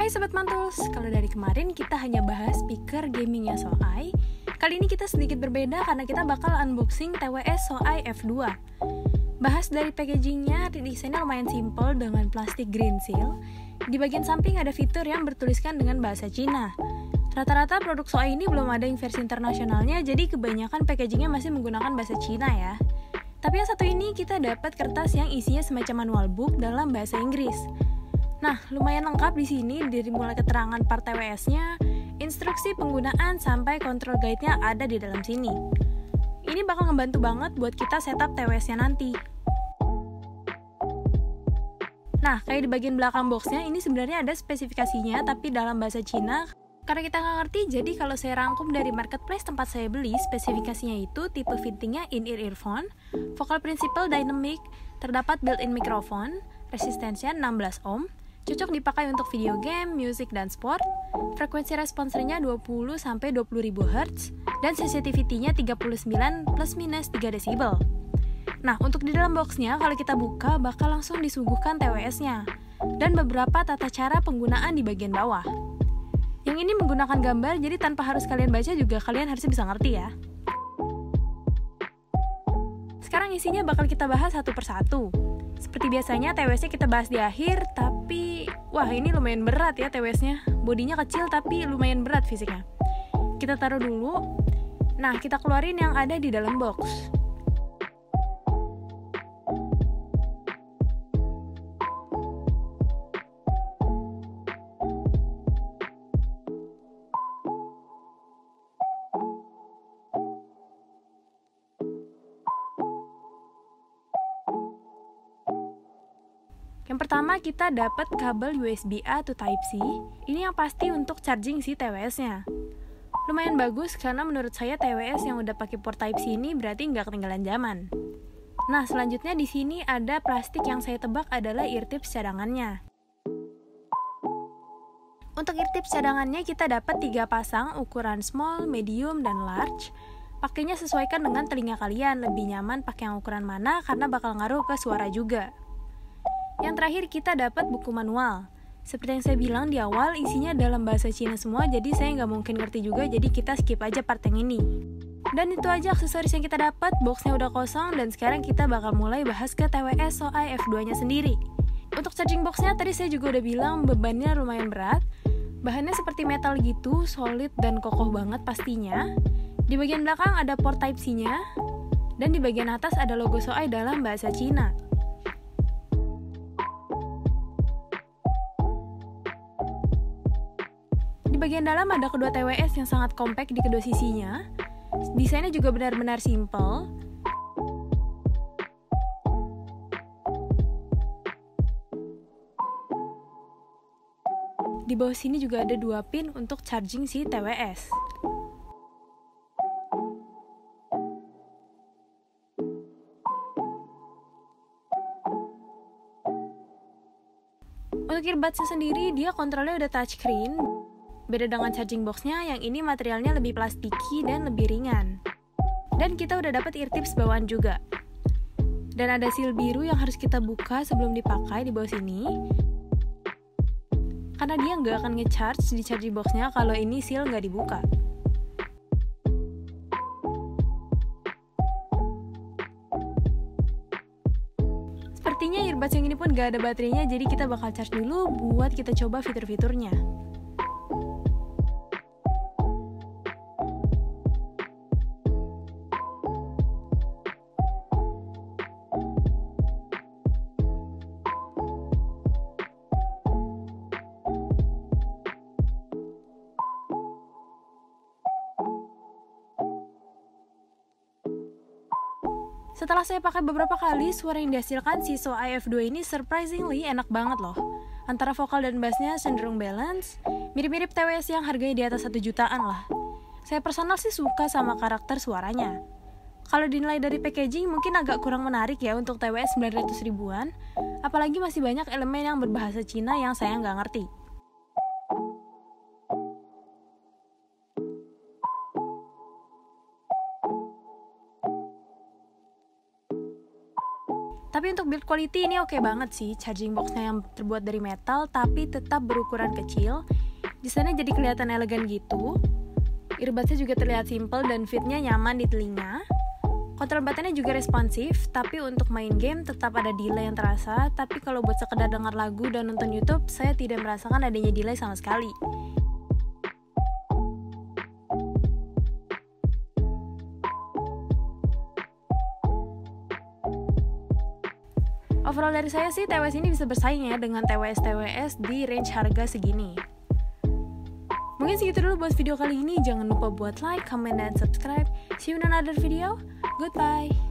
Hai Sobat Mantuls, kalau dari kemarin kita hanya bahas speaker gamingnya SOAI. Kali ini kita sedikit berbeda karena kita bakal unboxing TWS SOAI F2. Bahas dari packagingnya, desainnya lumayan simple dengan plastik green seal. Di bagian samping ada fitur yang bertuliskan dengan bahasa Cina. Rata-rata produk SOAI ini belum ada yang versi internasionalnya, jadi kebanyakan packagingnya masih menggunakan bahasa Cina ya. Tapi yang satu ini kita dapat kertas yang isinya semacam manual book dalam bahasa Inggris. Nah, lumayan lengkap di sini, dari mulai keterangan part TWS-nya, instruksi penggunaan sampai control guide-nya ada di dalam sini. Ini bakal ngebantu banget buat kita setup TWS-nya nanti. Nah, kayak di bagian belakang box-nya, ini sebenarnya ada spesifikasinya, tapi dalam bahasa Cina. Karena kita nggak ngerti, jadi kalau saya rangkum dari marketplace tempat saya beli, spesifikasinya itu tipe fittingnya in-ear earphone, vocal principal dynamic, terdapat built-in microphone, resistensinya 16 ohm, cocok dipakai untuk video game, musik, dan sport. Frekuensi responsnya 20-20.000 Hz dan sensitivity-nya 39 plus minus 3 desibel. Nah, untuk di dalam boxnya, kalau kita buka, bakal langsung disuguhkan TWS-nya dan beberapa tata cara penggunaan di bagian bawah. Yang ini menggunakan gambar, jadi tanpa harus kalian baca juga kalian harusnya bisa ngerti ya. Sekarang isinya bakal kita bahas satu persatu. Seperti biasanya TWS-nya kita bahas di akhir, tapi wah ini lumayan berat ya TWS-nya. Bodinya kecil tapi lumayan berat fisiknya. Kita taruh dulu. Nah, kita keluarin yang ada di dalam box. Yang pertama kita dapat kabel USB-A to Type-C. Ini yang pasti untuk charging si TWS-nya. Lumayan bagus karena menurut saya TWS yang udah pakai port Type-C ini berarti nggak ketinggalan zaman. Nah, selanjutnya di sini ada plastik yang saya tebak adalah ear tips cadangannya. Untuk ear tips cadangannya kita dapat 3 pasang ukuran small, medium, dan large. Pakainya sesuaikan dengan telinga kalian, lebih nyaman pakai yang ukuran mana karena bakal ngaruh ke suara juga. Yang terakhir kita dapat buku manual. Seperti yang saya bilang di awal, isinya dalam bahasa Cina semua, jadi saya nggak mungkin ngerti juga, jadi kita skip aja part yang ini. Dan itu aja aksesoris yang kita dapat, boxnya udah kosong, dan sekarang kita bakal mulai bahas ke TWS SOAI F2-nya sendiri. Untuk charging boxnya tadi saya juga udah bilang bebannya lumayan berat. Bahannya seperti metal gitu, solid dan kokoh banget pastinya. Di bagian belakang ada port Type-C-nya, dan di bagian atas ada logo SOAI dalam bahasa Cina. Di bagian dalam ada kedua TWS yang sangat compact di kedua sisinya. Desainnya juga benar-benar simple. Di bawah sini juga ada 2 pin untuk charging si TWS. Untuk earbuds-nya sendiri, dia kontrolnya udah touchscreen. Beda dengan charging box-nya, yang ini materialnya lebih plastiki dan lebih ringan. Dan kita udah dapat ear tips bawaan juga. Dan ada seal biru yang harus kita buka sebelum dipakai di bawah sini. Karena dia nggak akan nge-charge di charging box-nya kalau ini seal nggak dibuka. Sepertinya earbuds yang ini pun nggak ada baterainya, jadi kita bakal charge dulu buat kita coba fitur-fiturnya. Setelah saya pakai beberapa kali, suara yang dihasilkan si SOAI F2 ini surprisingly enak banget loh. Antara vokal dan bassnya cenderung balance, mirip-mirip TWS yang harganya di atas 1 jutaan lah. Saya personal sih suka sama karakter suaranya. Kalau dinilai dari packaging mungkin agak kurang menarik ya untuk TWS 900 ribuan, apalagi masih banyak elemen yang berbahasa Cina yang saya nggak ngerti. Tapi untuk build quality ini oke banget sih. Charging boxnya yang terbuat dari metal tapi tetap berukuran kecil. Desainnya jadi kelihatan elegan gitu. Earbudsnya juga terlihat simple dan fitnya nyaman di telinga. Kontrol buttonnya juga responsif, tapi untuk main game tetap ada delay yang terasa. Tapi kalau buat sekedar dengar lagu dan nonton YouTube, saya tidak merasakan adanya delay sama sekali. Overall dari saya sih, TWS ini bisa bersaing ya dengan TWS-TWS di range harga segini. Mungkin segitu dulu buat video kali ini. Jangan lupa buat like, comment, dan subscribe. See you in another video. Goodbye.